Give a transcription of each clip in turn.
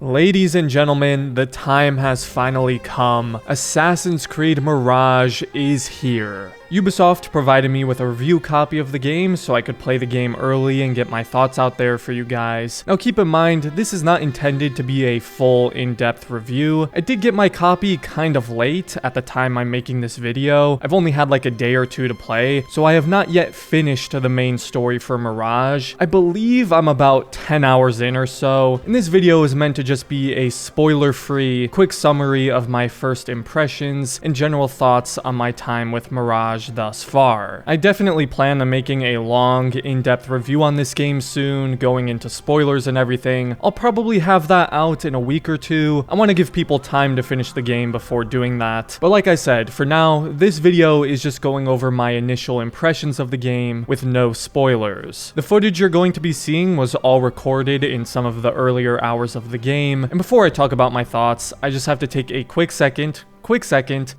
Ladies and gentlemen, the time has finally come. Assassin's Creed Mirage is here. Ubisoft provided me with a review copy of the game so I could play the game early and get my thoughts out there for you guys. Now keep in mind, this is not intended to be a full in-depth review. I did get my copy kind of late at the time I'm making this video. I've only had like a day or two to play, so I have not yet finished the main story for Mirage. I believe I'm about 10 hours in or so, and this video is meant to just be a spoiler-free, quick summary of my first impressions and general thoughts on my time with Mirage thus far. I definitely plan on making a long, in-depth review on this game soon, going into spoilers and everything. I'll probably have that out in a week or two. I want to give people time to finish the game before doing that. But like I said, for now, this video is just going over my initial impressions of the game with no spoilers. The footage you're going to be seeing was all recorded in some of the earlier hours of the game, and before I talk about my thoughts, I just have to take a quick second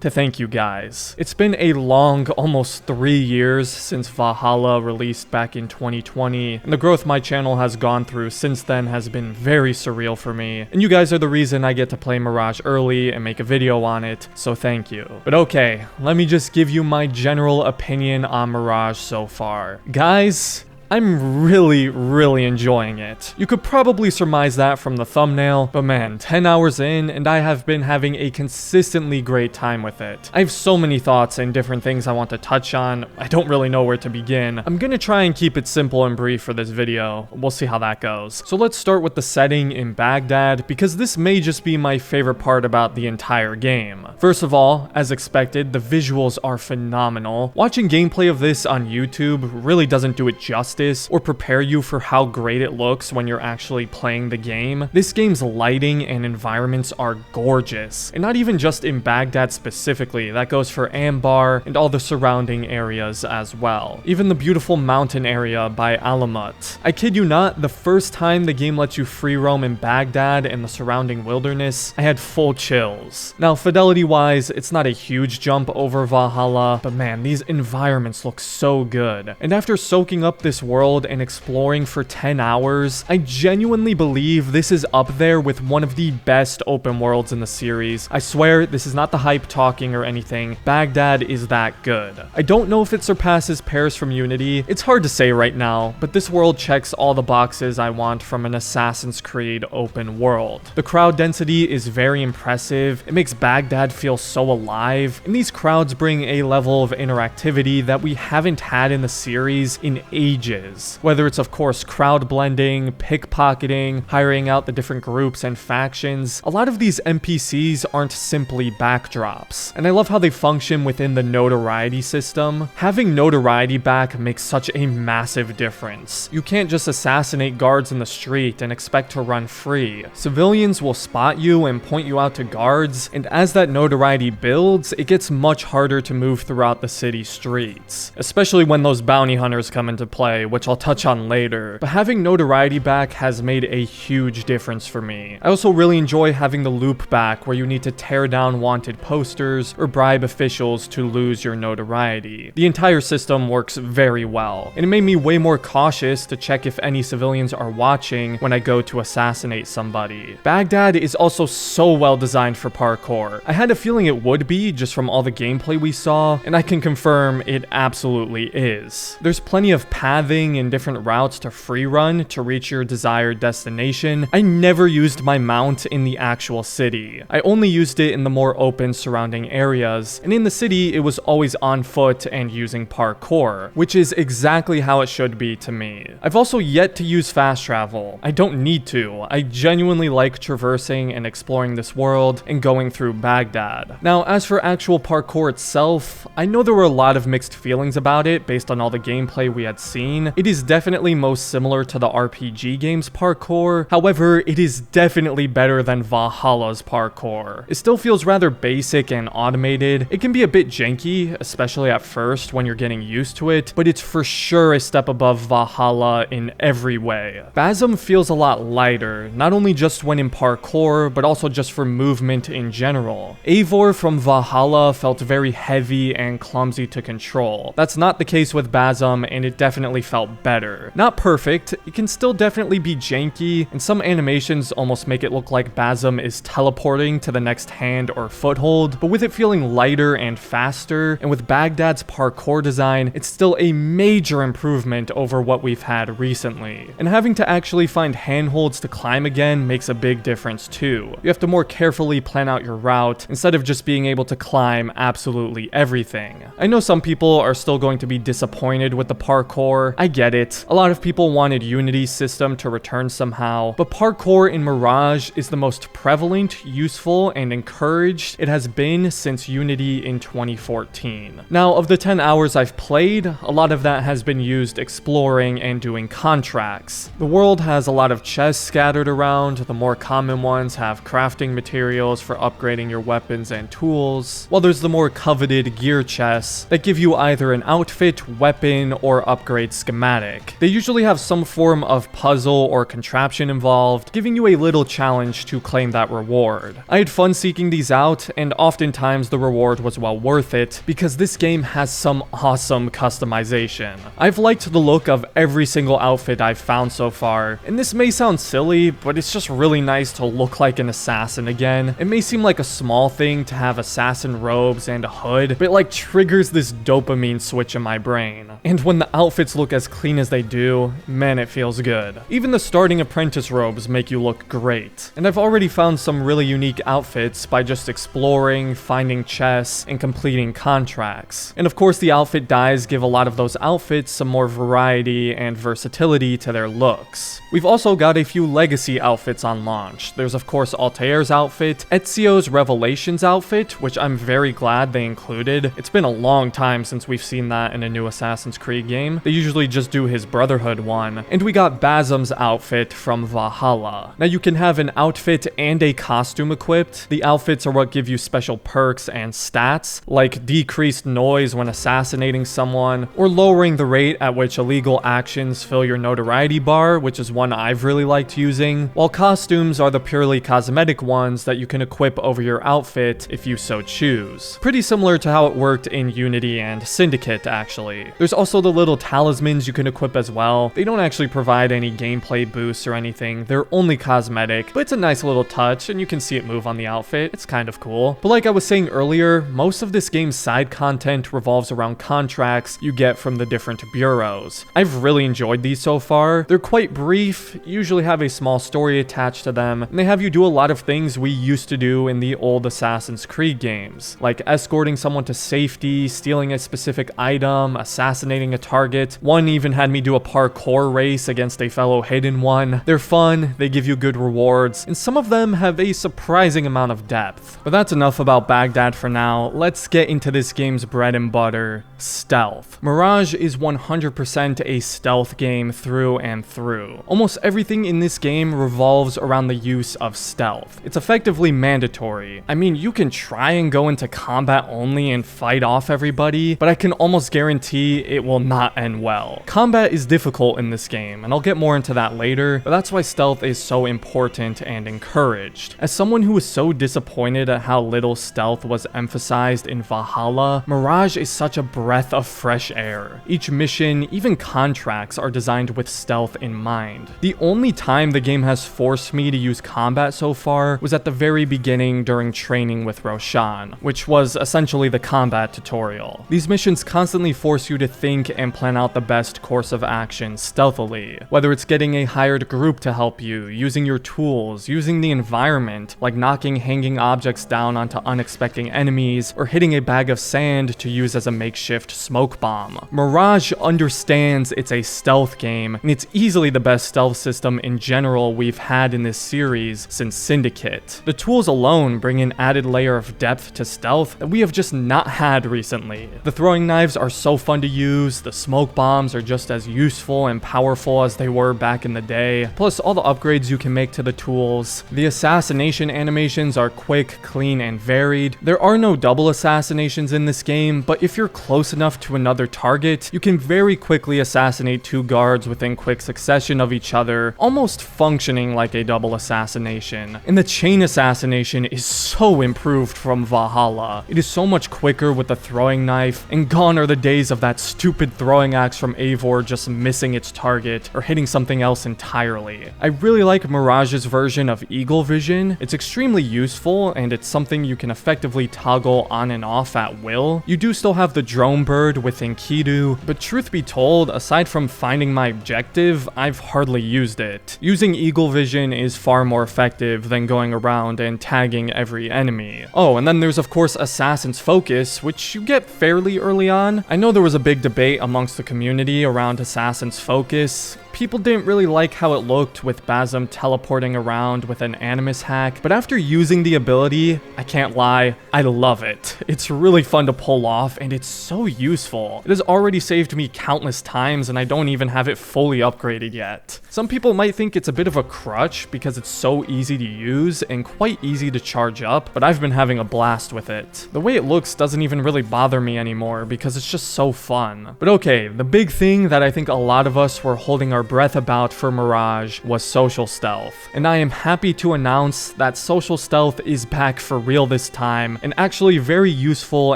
to thank you guys. It's been a long, almost 3 years since Valhalla released back in 2020, and the growth my channel has gone through since then has been very surreal for me, and you guys are the reason I get to play Mirage early and make a video on it, so thank you. But okay, let me just give you my general opinion on Mirage so far. Guys, I'm really enjoying it. You could probably surmise that from the thumbnail, but man, 10 hours in and I have been having a consistently great time with it. I have so many thoughts and different things I want to touch on. I don't really know where to begin. I'm gonna try and keep it simple and brief for this video. We'll see how that goes. So let's start with the setting in Baghdad, because this may just be my favorite part about the entire game. First of all, as expected, the visuals are phenomenal. Watching gameplay of this on YouTube really doesn't do it justice or prepare you for how great it looks when you're actually playing the game. This game's lighting and environments are gorgeous, and not even just in Baghdad specifically, that goes for Ambar and all the surrounding areas as well. Even the beautiful mountain area by Alamut. I kid you not, the first time the game lets you free roam in Baghdad and the surrounding wilderness, I had full chills. Now fidelity wise, it's not a huge jump over Valhalla, but man, these environments look so good. And after soaking up this world and exploring for 10 hours, I genuinely believe this is up there with one of the best open worlds in the series. I swear, this is not the hype talking or anything. Baghdad is that good. I don't know if it surpasses Paris from Unity. It's hard to say right now, but this world checks all the boxes I want from an Assassin's Creed open world. The crowd density is very impressive. It makes Baghdad feel so alive, and these crowds bring a level of interactivity that we haven't had in the series in ages. Whether it's of course crowd blending, pickpocketing, hiring out the different groups and factions, a lot of these NPCs aren't simply backdrops, and I love how they function within the notoriety system. Having notoriety back makes such a massive difference. You can't just assassinate guards in the street and expect to run free. Civilians will spot you and point you out to guards, and as that notoriety builds, it gets much harder to move throughout the city streets, especially when those bounty hunters come into play, which I'll touch on later. But having notoriety back has made a huge difference for me. I also really enjoy having the loop back, where you need to tear down wanted posters or bribe officials to lose your notoriety. The entire system works very well, and it made me way more cautious to check if any civilians are watching when I go to assassinate somebody. Baghdad is also so well designed for parkour. I had a feeling it would be just from all the gameplay we saw, and I can confirm it absolutely is. There's plenty of pathing and different routes to free run to reach your desired destination. I never used my mount in the actual city. I only used it in the more open surrounding areas, and in the city it was always on foot and using parkour, which is exactly how it should be to me. I've also yet to use fast travel. I don't need to. I genuinely like traversing and exploring this world and going through Baghdad. Now, as for actual parkour itself, I know there were a lot of mixed feelings about it based on all the gameplay we had seen. It is definitely most similar to the RPG game's parkour. However, it is definitely better than Valhalla's parkour. It still feels rather basic and automated. It can be a bit janky, especially at first when you're getting used to it, but it's for sure a step above Valhalla in every way. Basm feels a lot lighter, not only just when in parkour, but also just for movement in general. Eivor from Valhalla felt very heavy and clumsy to control. That's not the case with Basm, and it definitely felt better. Not perfect, it can still definitely be janky, and some animations almost make it look like Bazum is teleporting to the next hand or foothold, but with it feeling lighter and faster, and with Baghdad's parkour design, it's still a major improvement over what we've had recently. And having to actually find handholds to climb again makes a big difference too. You have to more carefully plan out your route instead of just being able to climb absolutely everything. I know some people are still going to be disappointed with the parkour. I get it. A lot of people wanted Unity's system to return somehow, but parkour in Mirage is the most prevalent, useful, and encouraged it has been since Unity in 2014. Now, of the 10 hours I've played, a lot of that has been used exploring and doing contracts. The world has a lot of chests scattered around. The more common ones have crafting materials for upgrading your weapons and tools, while there's the more coveted gear chests that give you either an outfit, weapon, or upgrade schematic. They usually have some form of puzzle or contraption involved, giving you a little challenge to claim that reward. I had fun seeking these out, and oftentimes the reward was well worth it, because this game has some awesome customization. I've liked the look of every single outfit I've found so far, and this may sound silly, but it's just really nice to look like an assassin again. It may seem like a small thing to have assassin robes and a hood, but it like triggers this dopamine switch in my brain. And when the outfits look as clean as they do, man, it feels good. Even the starting apprentice robes make you look great. And I've already found some really unique outfits by just exploring, finding chests, and completing contracts. And of course, the outfit dyes give a lot of those outfits some more variety and versatility to their looks. We've also got a few legacy outfits on launch. There's of course Altair's outfit, Ezio's Revelations outfit, which I'm very glad they included. It's been a long time since we've seen that in a new Assassin's Creed game. They usually just do his Brotherhood one. And we got Bazum's outfit from Valhalla. Now you can have an outfit and a costume equipped. The outfits are what give you special perks and stats, like decreased noise when assassinating someone, or lowering the rate at which illegal actions fill your notoriety bar, which is one I've really liked using, while costumes are the purely cosmetic ones that you can equip over your outfit if you so choose. Pretty similar to how it worked in Unity and Syndicate, actually. There's also the little talismans you can equip as well. They don't actually provide any gameplay boosts or anything, they're only cosmetic, but it's a nice little touch and you can see it move on the outfit. It's kind of cool. But like I was saying earlier, most of this game's side content revolves around contracts you get from the different bureaus. I've really enjoyed these so far. They're quite brief, usually have a small story attached to them, and they have you do a lot of things we used to do in the old Assassin's Creed games, like escorting someone to safety, stealing a specific item, assassinating a target. One even had me do a parkour race against a fellow hidden one. They're fun, they give you good rewards, and some of them have a surprising amount of depth. But that's enough about Baghdad for now. Let's get into this game's bread and butter, stealth. Mirage is 100% a stealth game through and through. Almost everything in this game revolves around the use of stealth. It's effectively mandatory. I mean, you can try and go into combat only and fight off everybody, but I can almost guarantee it will not end well. Combat is difficult in this game, and I'll get more into that later, but that's why stealth is so important and encouraged. As someone who was so disappointed at how little stealth was emphasized in Valhalla, Mirage is such a breath of fresh air. Each mission, even contracts, are designed with stealth in mind. The only time the game has forced me to use combat so far was at the very beginning during training with Roshan, which was essentially the combat tutorial. These missions constantly force you to think and plan out the best course of action stealthily, whether it's getting a hired group to help you, using your tools, using the environment, like knocking hanging objects down onto unexpected enemies, or hitting a bag of sand to use as a makeshift smoke bomb. Mirage understands it's a stealth game, and it's easily the best stealth system in general we've had in this series since Syndicate. The tools alone bring an added layer of depth to stealth that we have just not had recently. The throwing knives are so fun to use, the smoke bombs are just as useful and powerful as they were back in the day, plus all the upgrades you can make to the tools. The assassination animations are quick, clean, and varied. There are no double assassinations in this game, but if you're close enough to another target, you can very quickly assassinate two guards within quick succession of each other, almost functioning like a double assassination. And the chain assassination is so improved from Valhalla. It is so much quicker with the throwing knife, and gone are the days of that stupid throwing axe from Eivor just missing its target or hitting something else entirely. I really like Mirage's version of Eagle Vision. It's extremely useful, and it's something you can effectively toggle on and off at will. You do still have the drone bird with Enkidu, but truth be told, aside from finding my objective, I've hardly used it. Using Eagle Vision is far more effective than going around and tagging every enemy. Oh, and then there's of course Assassin's Focus, which you get fairly early on. I know there was a big debate amongst the community around Assassin's Focus. People didn't really like how it looked with Basm teleporting around with an Animus hack, but after using the ability, I can't lie, I love it. It's really fun to pull off, and it's so useful. It has already saved me countless times, and I don't even have it fully upgraded yet. Some people might think it's a bit of a crutch because it's so easy to use and quite easy to charge up, but I've been having a blast with it. The way it looks doesn't even really bother me anymore because it's just so fun. But okay, the big thing that I think a lot of us were holding our breath about for Mirage was social stealth, and I am happy to announce that social stealth is back for real this time and actually very useful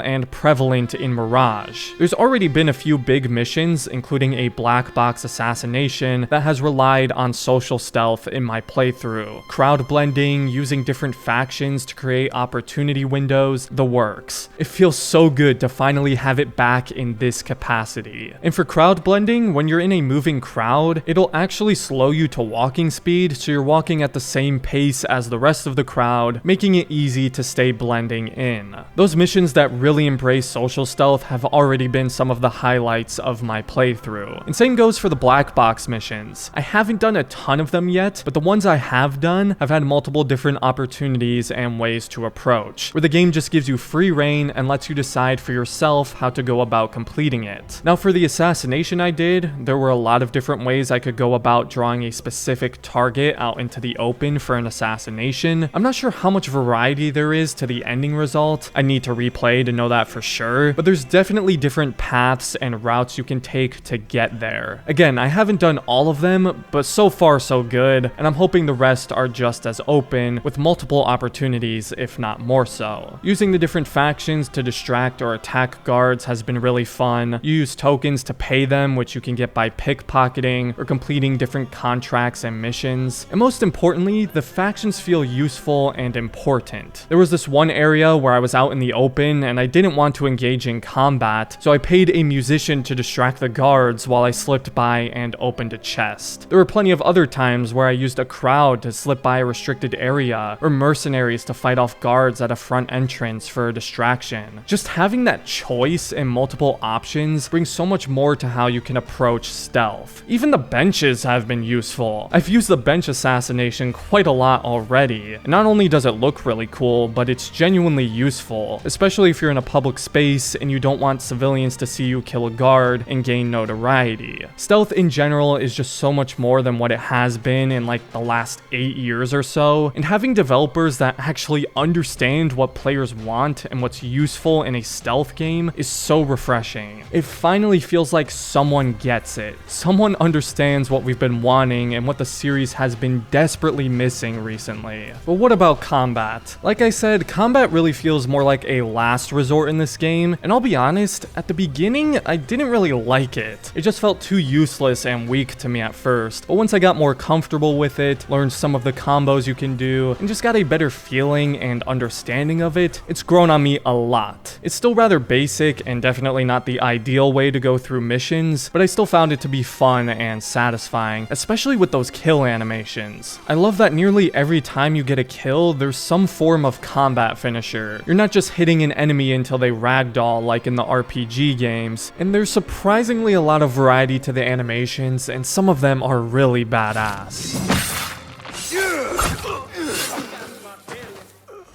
and prevalent in Mirage. There's already been a few big missions, including a black box assassination that has relied on social stealth in my playthrough. Crowd blending, using different factions to create opportunity windows, the works. It feels so good to finally have it back in this capacity. And for crowd blending, when you're in a moving crowd, it'll actually slow you to walking speed, so you're walking at the same pace as the rest of the crowd, making it easy to stay blending in. Those missions that really embrace social stealth have already been some of the highlights of my playthrough. And same goes for the black box missions. I haven't done a ton of them yet, but the ones I have done have had multiple different opportunities and ways to approach, where the game just gives you free reign and lets you decide for yourself how to go about completing it. Now for the assassination I did, there were a lot of different ways I could go about drawing a specific target out into the open for an assassination. I'm not sure how much variety there is to the ending result. I need to replay to know that for sure, but there's definitely different paths and routes you can take to get there. Again, I haven't done all of them, but so far so good, and I'm hoping the rest are just as open, with multiple opportunities, if not more so. Using the different factions to distract or attack guards has been really fun. You use tokens to pay them, which you can get by pickpocketing or completing different contracts and missions. And most importantly, the factions feel useful and important. There was this one area where I was out in the open and I didn't want to engage in combat, so I paid a musician to distract the guards while I slipped by and opened a chest. There were plenty of other times where I used a crowd to slip by a restricted area, or mercenaries to fight off guards at a front entrance for a distraction. Just having that choice and multiple options brings so much more to how you can approach stealth. Even the benches have been useful. I've used the bench assassination quite a lot already, and not only does it look really cool, but it's genuinely useful, especially if you're in a public space and you don't want civilians to see you kill a guard and gain notoriety. Stealth in general is just so much more than what it has been in like the last 8 years or so, and having developers that actually understand what players want and what's useful in a stealth game is so refreshing. It finally feels like someone gets it. Someone understands what we've been wanting and what the series has been desperately missing recently. But what about combat? Like I said, combat really feels more like a last resort in this game, and I'll be honest, at the beginning, I didn't really like it. It just felt too useless and weak to me at first, but once I got more comfortable with it, learned some of the combos you can do, and just got a better feeling and understanding of it, it's grown on me a lot. It's still rather basic and definitely not the ideal way to go through missions, but I still found it to be fun and satisfying, especially with those kill animations. I love that nearly every time you get a kill, there's some form of combat finisher. You're not just hitting an enemy until they ragdoll like in the RPG games, and there's surprisingly a lot of variety to the animations, and some of them are really badass.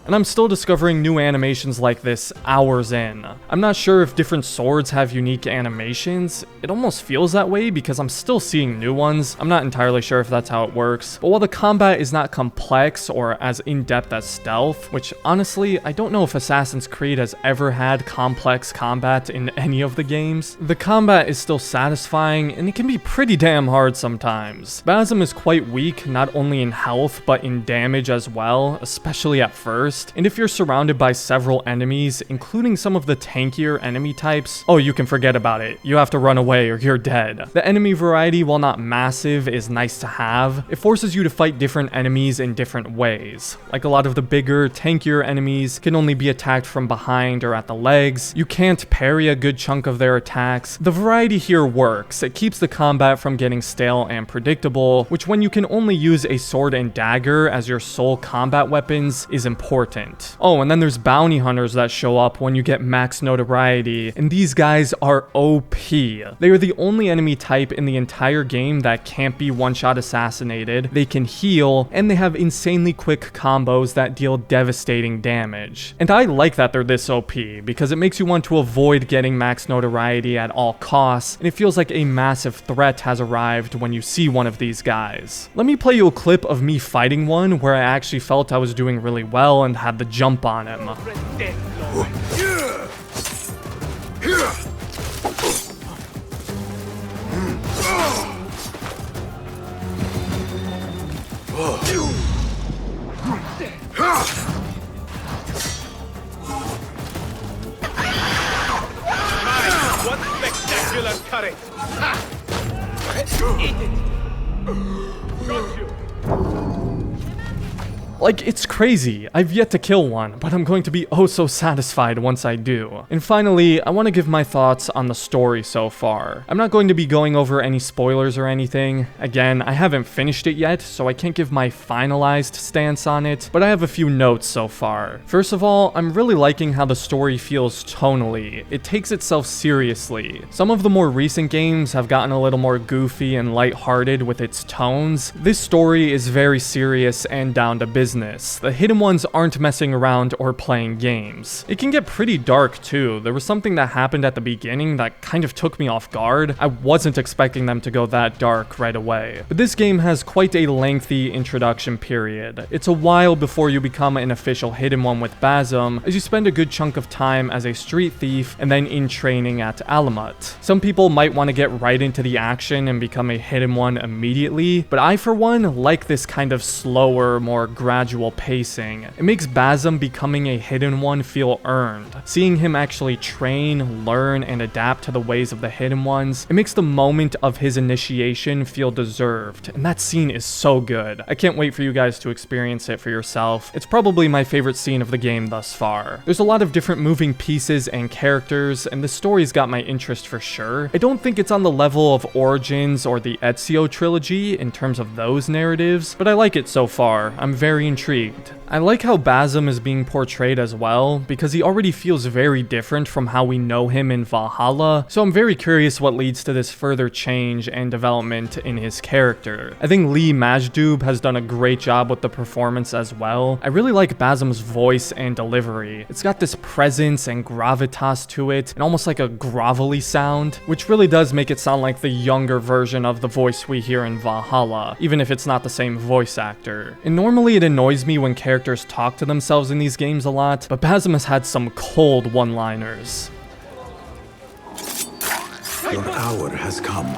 And I'm still discovering new animations like this hours in. I'm not sure if different swords have unique animations. It almost feels that way because I'm still seeing new ones. I'm not entirely sure if that's how it works. But while the combat is not complex or as in-depth as stealth, which honestly, I don't know if Assassin's Creed has ever had complex combat in any of the games, the combat is still satisfying and it can be pretty damn hard sometimes. Basm is quite weak, not only in health, but in damage as well, especially at first. first, and if you're surrounded by several enemies, including some of the tankier enemy types, oh, you can forget about it. You have to run away or you're dead. The enemy variety, while not massive, is nice to have. It forces you to fight different enemies in different ways. Like a lot of the bigger, tankier enemies can only be attacked from behind or at the legs. You can't parry a good chunk of their attacks. The variety here works. It keeps the combat from getting stale and predictable, which when you can only use a sword and dagger as your sole combat weapons is important. Oh, and then there's bounty hunters that show up when you get max notoriety, and these guys are OP. They are the only enemy type in the entire game that can't be one-shot assassinated. They can heal, and they have insanely quick combos that deal devastating damage. And I like that they're this OP, because it makes you want to avoid getting max notoriety at all costs, and it feels like a massive threat has arrived when you see one of these guys. Let me play you a clip of me fighting one where I actually felt I was doing really well and had the jump on him. What spectacular courage! Eat it! Got you! Like, it's crazy. I've yet to kill one, but I'm going to be oh so satisfied once I do. And finally, I want to give my thoughts on the story so far. I'm not going to be going over any spoilers or anything. Again, I haven't finished it yet, so I can't give my finalized stance on it, but I have a few notes so far. First of all, I'm really liking how the story feels tonally. It takes itself seriously. Some of the more recent games have gotten a little more goofy and lighthearted with its tones. This story is very serious and down to business. The hidden ones aren't messing around or playing games. It can get pretty dark too. There was something that happened at the beginning that kind of took me off guard. I wasn't expecting them to go that dark right away. But this game has quite a lengthy introduction period. It's a while before you become an official hidden one with Bazum, as you spend a good chunk of time as a street thief and then in training at Alamut. Some people might want to get right into the action and become a hidden one immediately, but I for one like this kind of slower, more gradual pacing. It makes Bazum becoming a hidden one feel earned. Seeing him actually train, learn, and adapt to the ways of the hidden ones, it makes the moment of his initiation feel deserved, and that scene is so good. I can't wait for you guys to experience it for yourself. It's probably my favorite scene of the game thus far. There's a lot of different moving pieces and characters, and the story's got my interest for sure. I don't think it's on the level of Origins or the Ezio trilogy in terms of those narratives, but I like it so far. I'm very intrigued. I like how Bazum is being portrayed as well, because he already feels very different from how we know him in Valhalla, so I'm very curious what leads to this further change and development in his character. I think Lee Majdoub has done a great job with the performance as well. I really like Bazum's voice and delivery. It's got this presence and gravitas to it, and almost like a grovelly sound, which really does make it sound like the younger version of the voice we hear in Valhalla, even if it's not the same voice actor. And normally it annoys me when characters talk to themselves in these games a lot, but Bazum has had some cold one-liners. Your hour has come.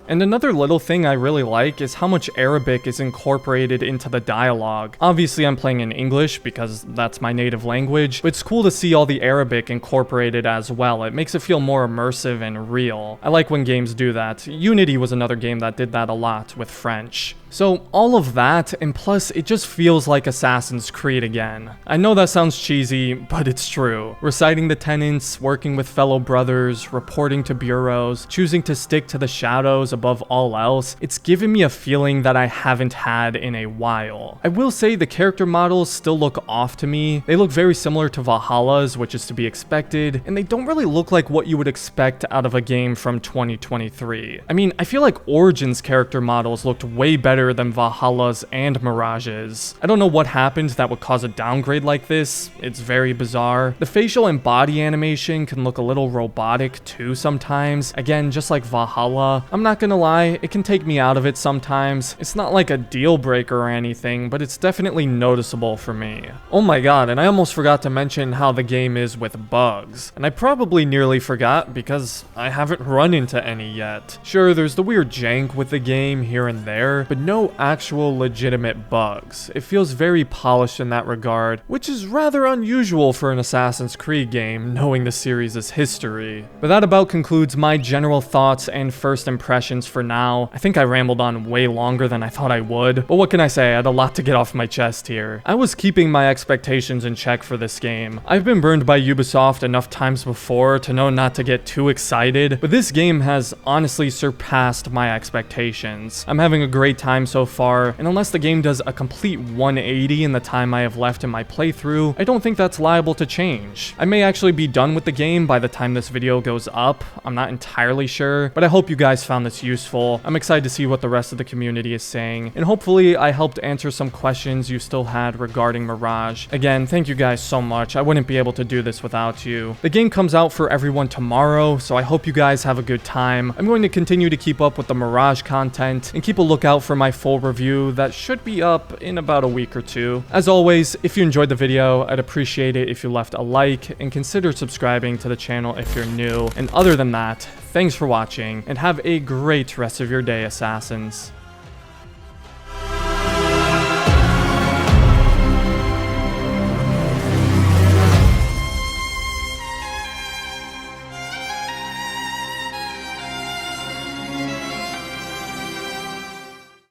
And another little thing I really like is how much Arabic is incorporated into the dialogue. Obviously I'm playing in English because that's my native language, but it's cool to see all the Arabic incorporated as well. It makes it feel more immersive and real. I like when games do that. Unity was another game that did that a lot with French. So all of that, and plus it just feels like Assassin's Creed again. I know that sounds cheesy, but it's true. Reciting the tenets, working with fellow brothers, reporting to bureaus, choosing to stick to the shadows above all else, it's given me a feeling that I haven't had in a while. I will say the character models still look off to me. They look very similar to Valhalla's, which is to be expected, and they don't really look like what you would expect out of a game from 2023. I mean, I feel like Origins character models looked way better than Valhalla's and Mirage's. I don't know what happened that would cause a downgrade like this. It's very bizarre. The facial and body animation can look a little robotic too sometimes. Again, just like Valhalla. I'm not gonna lie, it can take me out of it sometimes. It's not like a deal breaker or anything, but it's definitely noticeable for me. Oh my god, and I almost forgot to mention how the game is with bugs. And I probably nearly forgot because I haven't run into any yet. Sure, there's the weird jank with the game here and there, but no actual legitimate bugs. It feels very polished in that regard, which is rather unusual for an Assassin's Creed game, knowing the series' history. But that about concludes my general thoughts and first impressions for now. I think I rambled on way longer than I thought I would, but what can I say, I had a lot to get off my chest here. I was keeping my expectations in check for this game. I've been burned by Ubisoft enough times before to know not to get too excited, but this game has honestly surpassed my expectations. I'm having a great time so far, and unless the game does a complete 180 in the time I have left in my playthrough, I don't think that's liable to change. I may actually be done with the game by the time this video goes up, I'm not entirely sure, but I hope you guys found this useful. I'm excited to see what the rest of the community is saying, and hopefully I helped answer some questions you still had regarding Mirage. Again, thank you guys so much. I wouldn't be able to do this without you. The game comes out for everyone tomorrow, so I hope you guys have a good time. I'm going to continue to keep up with the Mirage content and keep a lookout for my full review that should be up in about a week or two. As always, if you enjoyed the video, I'd appreciate it if you left a like and consider subscribing to the channel if you're new. And other than that, thanks for watching and have a great rest of your day, Assassins.